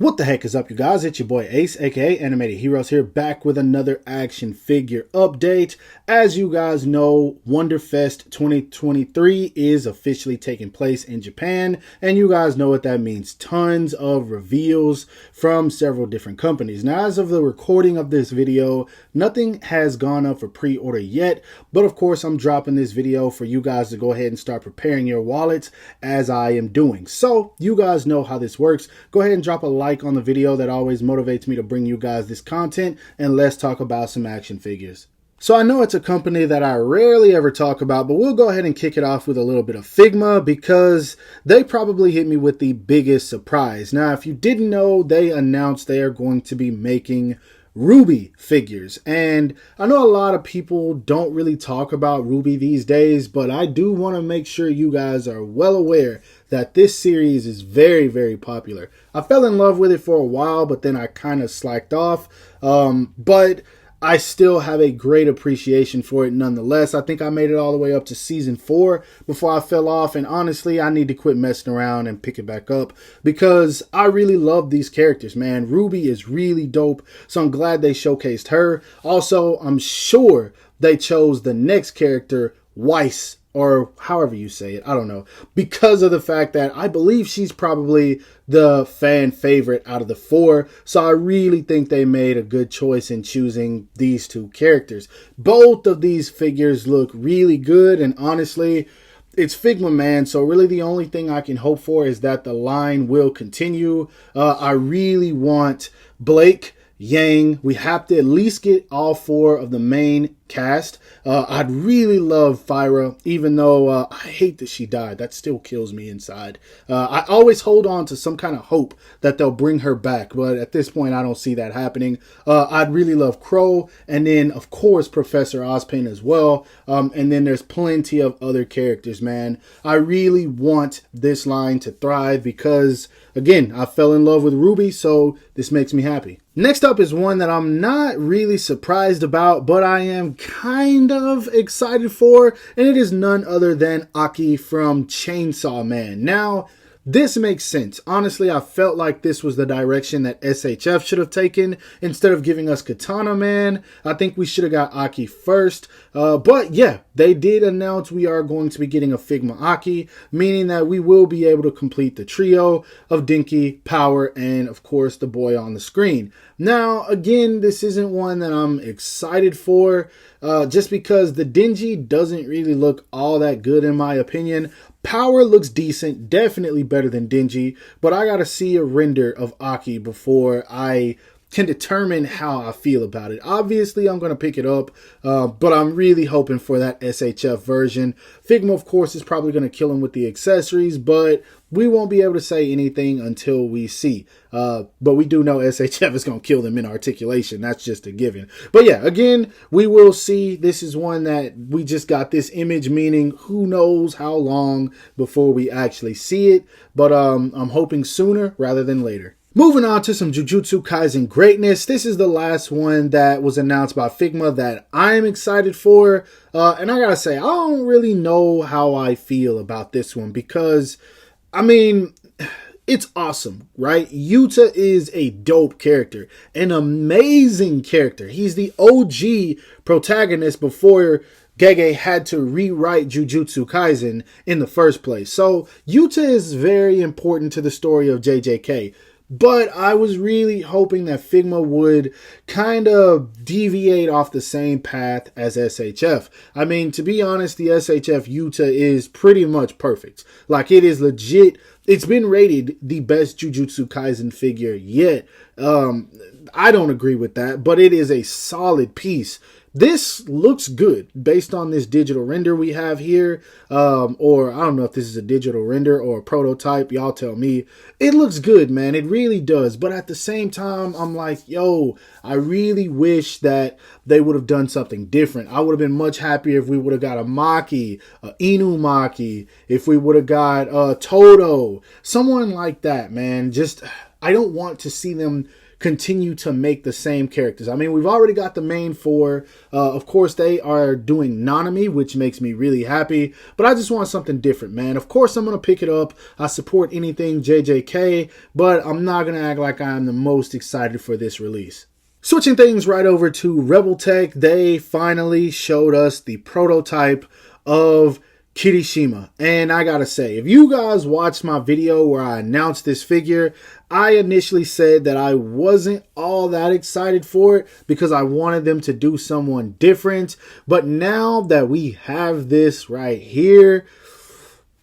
What the heck is up, you guys? It's your boy Ace, aka Animated Heroes here, back with another action figure update. As you guys know, Wonderfest 2023 is officially taking place in Japan, and you guys know what that means. Tons of reveals from several different companies. Now, as of the recording of this video, nothing has gone up for pre-order yet, but of course, I'm dropping this video for you guys to go ahead and start preparing your wallets as I am doing. So, you guys know how this works. Go ahead and drop a like on the video. That always motivates me to bring you guys this content, and let's talk about some action figures. So I know it's a company that I rarely ever talk about, but we'll go ahead and kick it off with a little bit of Figma because they probably hit me with the biggest surprise. Now, if you didn't know, they announced they are going to be making Ruby figures, and I know a lot of people don't really talk about Ruby these days, but I do want to make sure you guys are well aware that this series is very, very popular. I fell in love with it for a while, but then I kind of slacked off, but I still have a great appreciation for it nonetheless. I think I made it all the way up to season 4 before I fell off, and honestly, I need to quit messing around and pick it back up because I really love these characters, man. Ruby is really dope, so I'm glad they showcased her. Also, I'm sure they chose the next character, Weiss, or however you say it, I don't know, because of the fact that I believe she's probably the fan favorite out of the 4. So I really think they made a good choice in choosing these two characters. Both of these figures look really good, and honestly, it's Figma, man, so really the only thing I can hope for is that the line will continue. I really want Blake, Yang. We have to at least get all 4 of the main cast. I'd really love Fyra, even though I hate that she died. That still kills me inside. I always hold on to some kind of hope that they'll bring her back, but at this point, I don't see that happening. I'd really love Crow, and then, of course, Professor Ozpin as well. And then there's plenty of other characters, man. I really want this line to thrive because, again, I fell in love with Ruby, so this makes me happy. Next up is one that I'm not really surprised about, but I am kind of excited for, and it is none other than Aki from Chainsaw Man. Now, this makes sense. Honestly, I felt like this was the direction that SHF should have taken. Instead of giving us Katana Man, I think we should have got Aki first. But yeah, they did announce we are going to be getting a Figma Aki, meaning that we will be able to complete the trio of Dinky, Power, and of course the boy on the screen. Now, again, this isn't one that I'm excited for, just because the Denji doesn't really look all that good in my opinion. Power looks decent, definitely better than Denji, but I gotta see a render of Aki before I can determine how I feel about it. Obviously, I'm going to pick it up, but I'm really hoping for that SHF version. Figma, of course, is probably going to kill him with the accessories, but we won't be able to say anything until we see. But we do know SHF is going to kill them in articulation. That's just a given. But yeah, again, we will see. This is one that we just got this image, meaning who knows how long before we actually see it. But I'm hoping sooner rather than later. Moving on to some Jujutsu Kaisen greatness. This is the last one that was announced by Figma that I'm excited for. And I gotta say, I don't really know how I feel about this one because, I mean, it's awesome, right? Yuta is a dope character, an amazing character. He's the OG protagonist before Gege had to rewrite Jujutsu Kaisen in the first place. So Yuta is very important to the story of JJK. But I was really hoping that Figma would kind of deviate off the same path as SHF. I mean, to be honest, the SHF Yuta is pretty much perfect. Like, it is legit. It's been rated the best Jujutsu Kaisen figure yet. I don't agree with that, but it is a solid piece. This looks good based on this digital render we have here. Or I don't know if this is a digital render or a prototype. Y'all tell me. It looks good, man. It really does. But at the same time, I'm like, yo, I really wish that they would have done something different. I would have been much happier if we would have got a Maki, a Inu Maki, if we would have got Toto, someone like that, man. Just, I don't want to see them continue to make the same characters. I mean, we've already got the main four. Of course, they are doing Nanami, which makes me really happy. But I just want something different, man. Of course, I'm going to pick it up. I support anything JJK, but I'm not going to act like I'm the most excited for this release. Switching things right over to Revoltech, they finally showed us the prototype of Kirishima. And I gotta say, if you guys watched my video where I announced this figure, I initially said that I wasn't all that excited for it because I wanted them to do someone different. But now that we have this right here,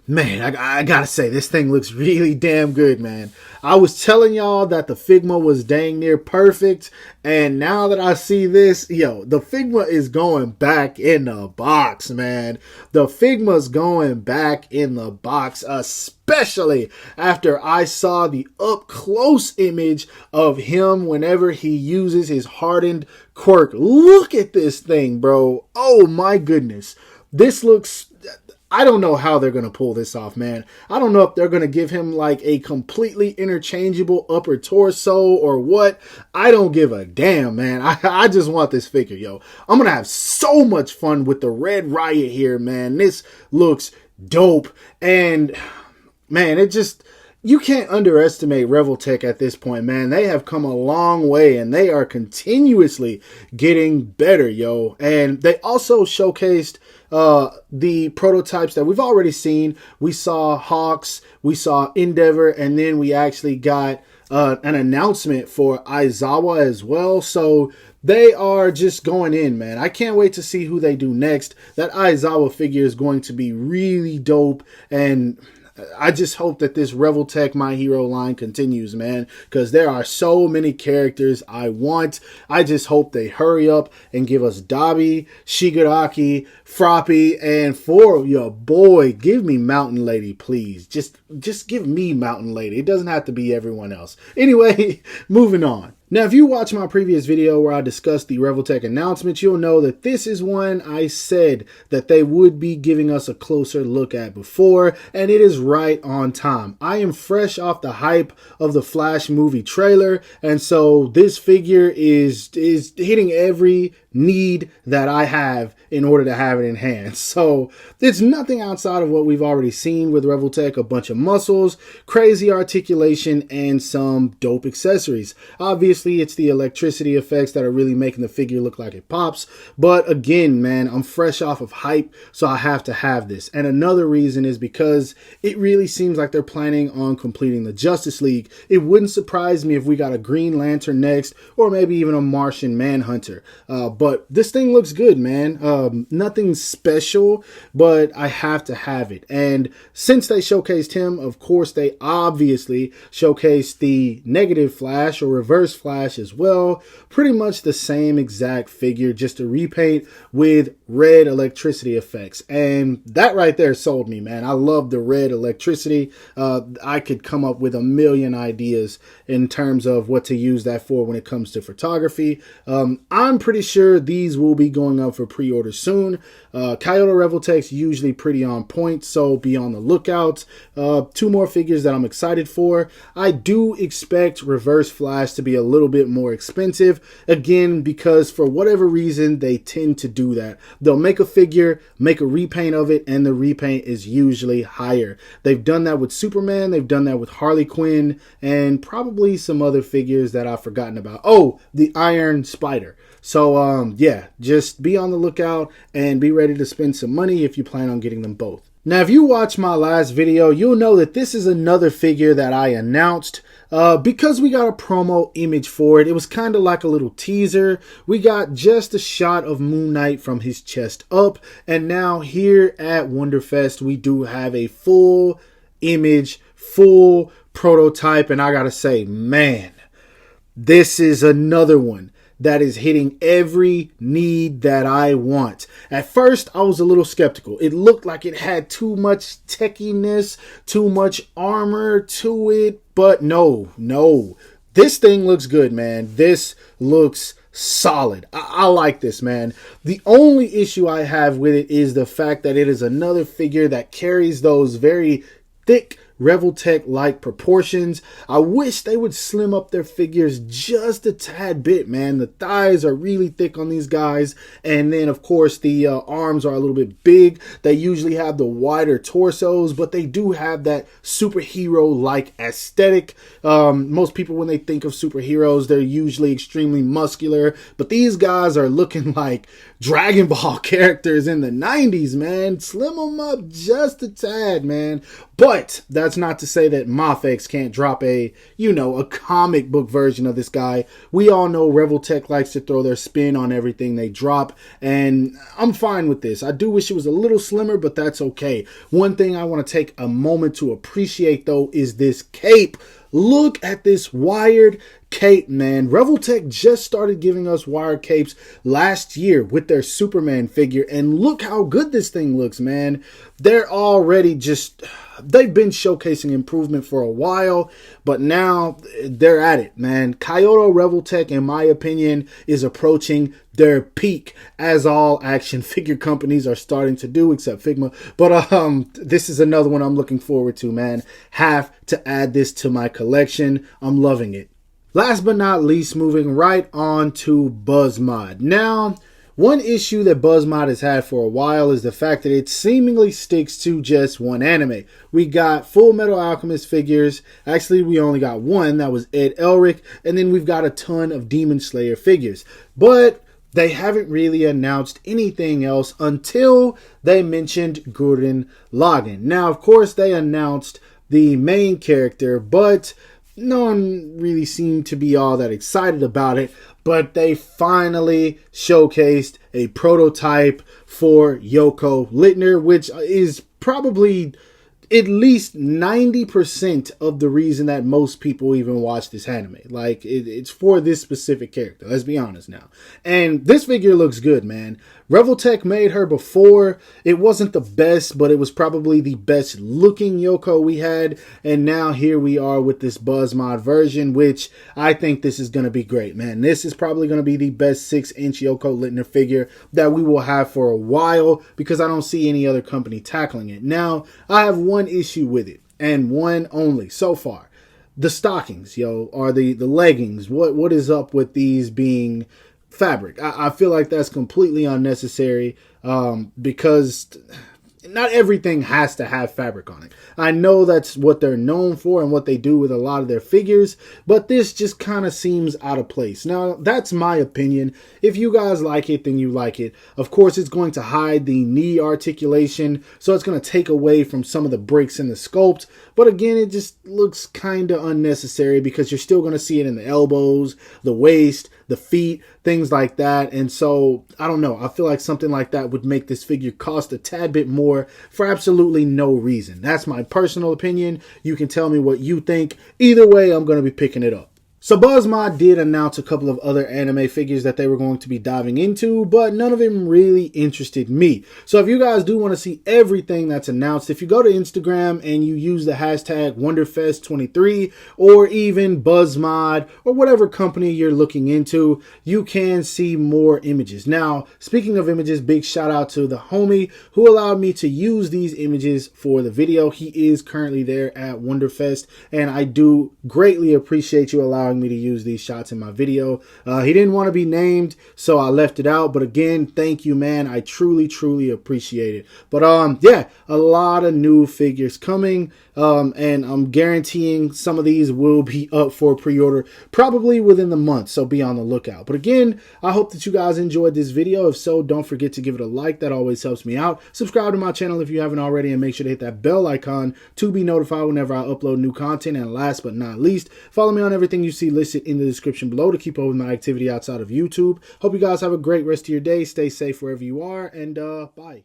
man, I gotta say, this thing looks really damn good, man. I was telling y'all that the Figma was dang near perfect, and now that I see this, yo, the Figma is going back in the box, man. The Figma's going back in the box, especially after I saw the up-close image of him whenever he uses his hardened quirk. Look at this thing, bro. Oh, my goodness. This looks... I don't know how they're going to pull this off, man. I don't know if they're going to give him like a completely interchangeable upper torso or what. I don't give a damn, man. I just want this figure, yo. I'm going to have so much fun with the Red Riot here, man. This looks dope. And, man, it just... You can't underestimate Revoltech at this point, man. They have come a long way, and they are continuously getting better, yo. And they also showcased the prototypes that we've already seen. We saw Hawks, we saw Endeavor, and then we actually got an announcement for Aizawa as well. So they are just going in, man. I can't wait to see who they do next. That Aizawa figure is going to be really dope, and I just hope that this Revoltech My Hero line continues, man, because there are so many characters I want. I just hope they hurry up and give us Dabi, Shigaraki, Froppy, and for your boy, give me Mountain Lady, please. Just give me Mountain Lady. It doesn't have to be everyone else. Anyway, moving on. Now, if you watch my previous video where I discussed the Revoltech announcement, you'll know that this is one I said that they would be giving us a closer look at before, and it is right on time. I am fresh off the hype of the Flash movie trailer, and so this figure is hitting every need that I have in order to have it in hand. So it's nothing outside of what we've already seen with Revoltech: a bunch of muscles, crazy articulation, and some dope accessories. Obviously, it's the electricity effects that are really making the figure look like it pops. But again, man, I'm fresh off of hype, so I have to have this. And another reason is because it really seems like they're planning on completing the Justice League. It wouldn't surprise me if we got a Green Lantern next, or maybe even a Martian Manhunter. But this thing looks good, man. Nothing special, but I have to have it. And since they showcased him, of course, they obviously showcased the Negative Flash or Reverse Flash as well. Pretty much the same exact figure, just a repaint with red electricity effects. And that right there sold me, man. I love the red electricity. I could come up with a million ideas in terms of what to use that for when it comes to photography. I'm pretty sure these will be going up for pre-order soon. Kaiyodo Revoltech's usually pretty on point, so be on the lookout. Two more figures that I'm excited for. I do expect Reverse Flash to be a little bit more expensive, again, because for whatever reason they tend to do that. They'll make a figure, make a repaint of it, and the repaint is usually higher. They've done that with Superman, they've done that with Harley Quinn, and probably some other figures that I've forgotten about. Oh, the Iron Spider. So yeah, just be on the lookout and be ready to spend some money if you plan on getting them both. Now, if you watched my last video, you'll know that this is another figure that I announced because we got a promo image for it. It was kind of like a little teaser. We got just a shot of Moon Knight from his chest up. And now here at Wonderfest, we do have a full image, full prototype. And I gotta say, man, this is another one that is hitting every need that I want. At first, I was a little skeptical. It looked like it had too much techiness, too much armor to it, but no. This thing looks good, man. This looks solid. I like this, man. The only issue I have with it is the fact that it is another figure that carries those very thick Revoltech-like proportions. I wish they would slim up their figures just a tad bit, man. The thighs are really thick on these guys, and then of course the arms are a little bit big. They usually have the wider torsos, but they do have that superhero-like aesthetic. Most people, when they think of superheroes, they're usually extremely muscular, but these guys are looking like Dragon Ball characters in the 90s, man. Slim them up just a tad, man. But that's not to say that Mafex can't drop a comic book version of this guy. We all know Revoltech likes to throw their spin on everything they drop, and I'm fine with this. I do wish it was a little slimmer, but that's okay. One thing I want to take a moment to appreciate, though, is this cape. Look at this wired cape, man. Revoltech just started giving us wired capes last year with their Superman figure, and look how good this thing looks, man. They've been showcasing improvement for a while, but now they're at it, man. Kaiyodo Revoltech, in my opinion, is approaching their peak, as all action figure companies are starting to do, except Figma. But this is another one I'm looking forward to, man. Have to add this to my collection. I'm loving it. Last but not least, moving right on to BuzzMod. Now, one issue that BuzzMod has had for a while is the fact that it seemingly sticks to just one anime. We got Full Metal Alchemist figures. Actually, we only got one. That was Ed Elric. And then we've got a ton of Demon Slayer figures. But they haven't really announced anything else until they mentioned Gurren Lagann. Now, of course, they announced the main character, but no one really seemed to be all that excited about it. But they finally showcased a prototype for Yoko Littner, which is probably at least 90% of the reason that most people even watch this anime. Like, it's for this specific character. Let's be honest now. And this figure looks good, man. Revoltech made her before. It wasn't the best, but it was probably the best looking Yoko we had. And now here we are with this BuzzMod version, which I think this is going to be great, man. This is probably going to be the best 6-inch Yoko Littner figure that we will have for a while, because I don't see any other company tackling it. Now, I have one issue with it, and one only so far. The stockings, or the leggings. What is up with these being fabric? I feel like that's completely unnecessary, because not everything has to have fabric on it. I know that's what they're known for and what they do with a lot of their figures, but this just kind of seems out of place. Now, that's my opinion. If you guys like it, then you like it. Of course, it's going to hide the knee articulation, so it's going to take away from some of the breaks in the sculpt. But again, it just looks kind of unnecessary, because you're still going to see it in the elbows, the waist, the feet, things like that. And so, I don't know. I feel like something like that would make this figure cost a tad bit more for absolutely no reason. That's my personal opinion. You can tell me what you think. Either way, I'm going to be picking it up. So BuzzMod did announce a couple of other anime figures that they were going to be diving into, but none of them really interested me. So if you guys do want to see everything that's announced, if you go to Instagram and you use the hashtag WonderFest23 or even BuzzMod or whatever company you're looking into, you can see more images. Now, speaking of images, big shout out to the homie who allowed me to use these images for the video. He is currently there at WonderFest, and I do greatly appreciate you allowing me to use these shots in my video. He didn't want to be named, so I left it out. But again, thank you, man. I truly appreciate it. But yeah, a lot of new figures coming, and I'm guaranteeing some of these will be up for pre-order probably within the month, so be on the lookout. But again, I hope that you guys enjoyed this video. If so, don't forget to give it a like. That always helps me out. Subscribe to my channel if you haven't already, and make sure to hit that bell icon to be notified whenever I upload new content. And last but not least, follow me on everything you see listed in the description below to keep up with my activity outside of YouTube. Hope you guys have a great rest of your day. Stay safe wherever you are, and bye.